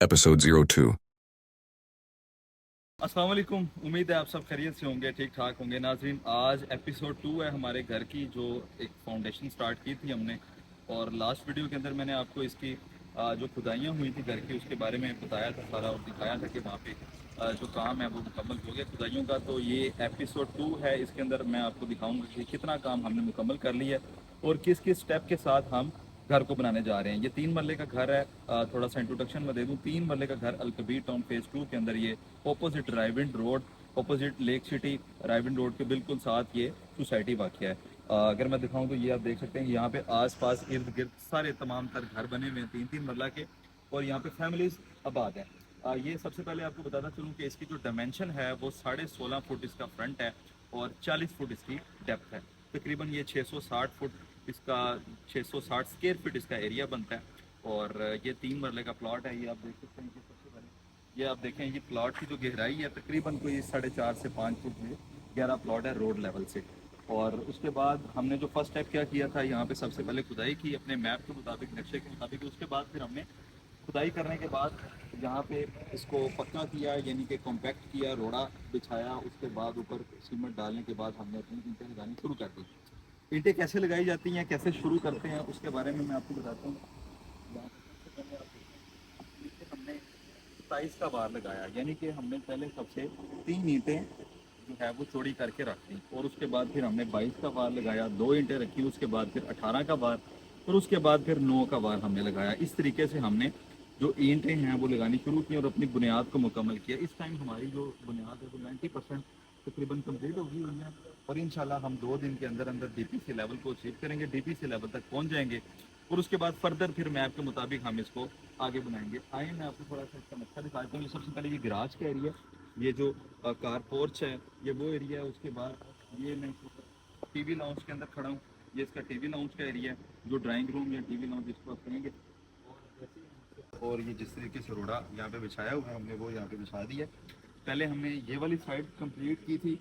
Episode 02. अस्सलाम वालेकुम। उम्मीद है आप सब खैरियत से होंगे, ठीक ठाक होंगे। नाजरीन, आज एपिसोड 2 है हमारे घर की, जो एक फाउंडेशन स्टार्ट की थी हमने, और लास्ट वीडियो के अंदर मैंने आपको इसकी जो खुदाइयाँ हुई थी घर की उसके बारे में बताया था सारा, और दिखाया था कि वहाँ पे जो काम है वो मुकम्मल हो गया खुदाइयों का। तो ये एपिसोड 2 है, इसके अंदर मैं आपको दिखाऊँगा कि कितना काम हमने मुकम्मल कर लिया है और किस किस स्टेप के साथ हम घर को बनाने जा रहे हैं। ये 3 मरले का घर है। थोड़ा सा इंट्रोडक्शन में दे दूं, 3 मरले का घर अल-कबीर टाउन फेज़ 2 के अंदर, ये opposite Raiwind road, opposite lake city Raiwind road के बिल्कुल साथ ये सोसाइटी वाक़या है। अगर मैं दिखाऊं तो ये आप देख सकते हैं, यहाँ पे आस-पास इर्द-गिर्द सारे तमाम तर घर बने हुए हैं 3-3 मरला के, और यहाँ पे फैमिलीज़ आबाद हैं। ये सबसे पहले आपको बताता चलूँ कि इसकी जो डायमेंशन है वो 16.5 फुट इसका फ्रंट है और 40 फुट इसकी डेप्थ है। तकरीबन ये 660 फुट इसका 660 स्क्वायर फीट इसका एरिया बनता है। और ये 3 मरले का प्लॉट है। ये आप देख सकते हैं कि सबसे पहले ये आप देखें, ये प्लॉट की जो गहराई है तकरीबन कोई 4.5 से 5 फुट में गहरा प्लॉट है रोड लेवल से। और उसके बाद हमने जो फर्स्ट स्टेप क्या किया था, यहाँ पे सबसे पहले खुदाई की अपने मैप के मुताबिक, नक्शे के मुताबिक। उसके बाद फिर हमने खुदाई करने के बाद यहाँ पे इसको पक्का किया, यानी कि कॉम्पैक्ट किया, रोड़ा बिछाया। उसके बाद ऊपर सीमेंट डालने के बाद हमने अपनी ईंटें लगानी शुरू कर दी। ईंटें कैसे लगाई जाती हैं, कैसे शुरू करते हैं, उसके बारे में मैं आपको बताता हूँ। यहाँ पे सबसे पहले आप देखें, नीचे हमने 27 का बार लगाया, यानी कि हमने पहले सबसे 3 ईंटें जो है वो चौड़ी करके रख दी, और उसके बाद फिर हमने 22 का बार लगाया, 2 ईंटें रखी, उसके बाद फिर 18 का बार, और उसके बाद फिर 9 का बार हमने लगाया। इस तरीके से हमने जो ईंटें हैं वो लगानी शुरू की और अपनी बुनियाद को मुकम्मल किया। इस टाइम हमारी जो बुनियाद है वो 90% तकरीबन कंप्लीट हो गई हुई है, और इंशाल्लाह हम 2 दिन के अंदर अंदर डीपीसी लेवल को अचीव करेंगे, डीपीसी लेवल तक पहुंच जाएंगे, और उसके बाद फर्दर फिर मैप के मुताबिक हम इसको आगे बनाएंगे। आइए मैं आपको थोड़ा सा इसका नक्शा दिखाता हूँ। सबसे पहले ये गराज का एरिया, ये जो कार पोर्च है ये वो एरिया है। उसके बाद ये मैं टीवी लाउंज के अंदर खड़ा हूँ, ये इसका टीवी लाउंज का एरिया है, जो ड्राइंग रूम या टीवी लाउंज इसको आप कहेंगे। और ये जिस तरीके से रोड़ा यहाँ पे बिछाया हुआ है हमने वो यहाँ पे बिछा दिया। पहले हमने ये वाली साइड कंप्लीट की थी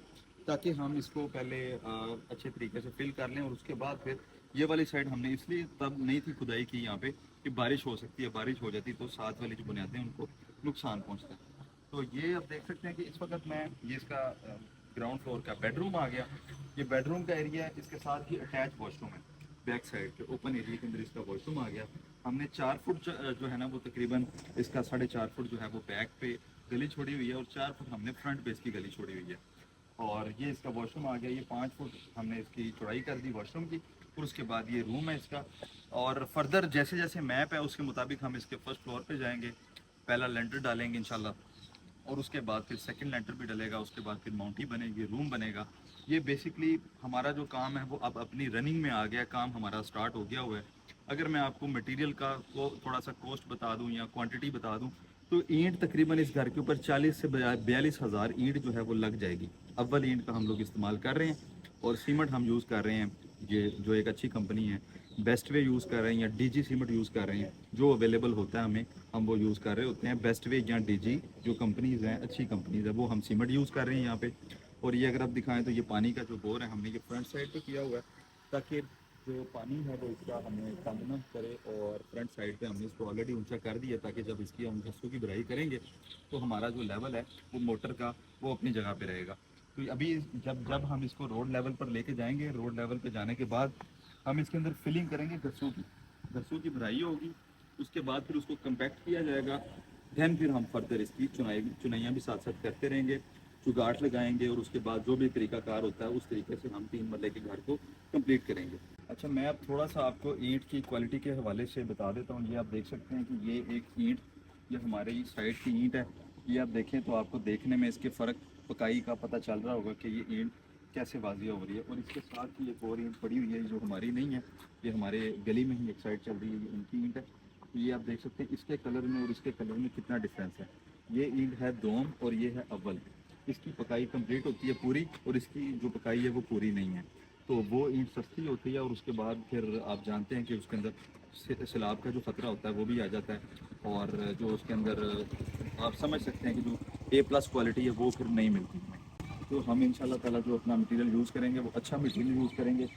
ताकि हम इसको पहले अच्छे तरीके से फिल कर लें, और उसके बाद फिर ये वाली साइड हमने इसलिए तब नहीं थी खुदाई की यहाँ पे कि बारिश हो सकती है, बारिश हो जाती तो साथ वाली जो बुनियादें उनको नुकसान पहुँचता है। तो ये आप देख सकते हैं कि इस वक्त मैं ये इसका ग्राउंड फ्लोर का बेडरूम आ गया। ये बेडरूम का एरिया है, इसके साथ ही अटैच वॉशरूम है। बैक साइड के ओपन एरिया के अंदर इसका वॉशरूम आ गया। हमने 4 फुट जो है ना वो तकरीबन इसका 4.5 फुट जो है वो बैक पे गली छोड़ी हुई है, और 4 फुट हमने फ्रंट पे इसकी गली छोड़ी हुई है। और ये इसका वॉशरूम आ गया। ये 5 फुट हमने इसकी चौड़ाई कर दी वॉशरूम की, और उसके बाद ये रूम है इसका। और फर्दर जैसे जैसे मैप है उसके मुताबिक हम इसके फर्स्ट फ्लोर पे जाएंगे, पहला लेंटर डालेंगे इंशाल्लाह, और उसके बाद फिर सेकंड लेंटर भी डलेगा, उसके बाद फिर माउंटी बनेगी, रूम बनेगा। ये बेसिकली हमारा जो काम है वो अब अपनी रनिंग में आ गया, काम हमारा स्टार्ट हो गया हुआ है। अगर मैं आपको मटेरियल का को थोड़ा सा कॉस्ट बता दूं या क्वांटिटी बता दूं, तो ईंट तकरीबन इस घर के ऊपर 40 से 42 हज़ार ईंट जो है वो लग जाएगी। अव्वल ईंट का हम लोग इस्तेमाल कर रहे हैं, और सीमेंट हम यूज़ कर रहे हैं ये जो एक अच्छी कंपनी है बेस्ट वे यूज़ कर रहे हैं, या डीजी सीमेंट यूज़ कर रहे हैं। जो अवेलेबल होता है हमें हम वो यूज़ कर रहे होते हैं। बेस्ट वे या डीजी जो कंपनीज़ हैं, अच्छी कंपनीज़ है, वो हम सीमेंट यूज़ कर रहे हैं यहाँ पे। और ये अगर आप दिखाएं तो ये पानी का जो बोर है हमने ये फ्रंट साइड पे किया हुआ है, ताकि जो पानी है वो इसका हमें तंग न करे। और फ्रंट साइड पे हमने इसको ऑलरेडी ऊंचा कर दिया, ताकि जब इसकी हम रस्सों की भराई करेंगे तो हमारा जो लेवल है वो मोटर का वो अपनी जगह पे रहेगा। तो अभी जब जब हम इसको रोड लेवल पर लेके जाएंगे, रोड लेवल पे जाने के बाद हम इसके अंदर फिलिंग करेंगे, गस्सों की भराई होगी। उसके बाद फिर उसको कम्पैक्ट किया जाएगा। देन फिर हम फर्दर इसकी चुनाइयाँ भी साथ साथ करते रहेंगे, चुगाट लगाएंगे, और उसके बाद जो भी तरीकाकार होता है उस तरीके से हम 3 मरले के घर को कंप्लीट करेंगे। अच्छा, मैं अब थोड़ा सा आपको ईंट की क्वालिटी के हवाले से बता देता हूँ। ये आप देख सकते हैं कि ये एक ईंट, ये हमारे साइड की ईंट है। ये आप देखें तो आपको देखने में इसके फ़र्क पकाई का पता चल रहा होगा कि ये ईंट कैसे वाजिया हो रही है। और इसके साथ ही एक और ईंट पड़ी हुई है जो हमारी नहीं है, ये हमारे गली में ही एक साइड चल रही है, ये उनकी ईंट है। तो ये आप देख सकते हैं इसके कलर में और इसके कलर में कितना डिफरेंस है। ये ईंट है दोम और ये है अव्वल। इसकी पकाई कंप्लीट होती है पूरी, और इसकी जो पकाई है वो पूरी नहीं है। तो वो ईंट सस्ती होती है, और उसके बाद फिर आप जानते हैं कि उसके अंदर सैलाब का जो ख़तरा होता है वो भी आ जाता है, और जो उसके अंदर आप समझ सकते हैं कि जो A+ क्वालिटी है वो फिर नहीं मिलती है। तो हम इंशाल्लाह ताला जो अपना मटेरियल यूज़ करेंगे वो अच्छा मटेरियल यूज़ करेंगे,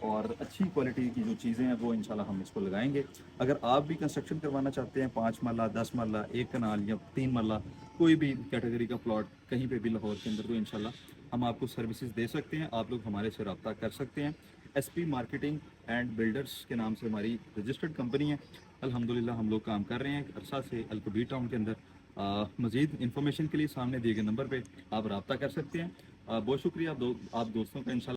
اور اچھی کوالٹی کی جو چیزیں ہیں وہ انشاءاللہ ہم اس کو لگائیں گے. اگر آپ بھی کنسٹرکشن کروانا چاہتے ہیں 5 مرلہ 10 مرلہ 1 کنال یا 3 مرلہ کوئی بھی کیٹیگری کا پلاٹ کہیں پہ بھی لاہور کے اندر تو انشاءاللہ ہم آپ کو سروسز دے سکتے ہیں. آپ لوگ ہمارے سے رابطہ کر سکتے ہیں. S P marketing and builders کے نام سے ہماری رجسٹرڈ کمپنی ہے. الحمدللہ ہم لوگ کام کر رہے ہیں عرصہ سے الکبیر ٹاؤن کے اندر. مزید انفارمیشن کے لیے سامنے دیے گئے نمبر پہ آپ رابطہ کر سکتے ہیں. بہت شکریہ آپ دوستوں کا. انشاءاللہ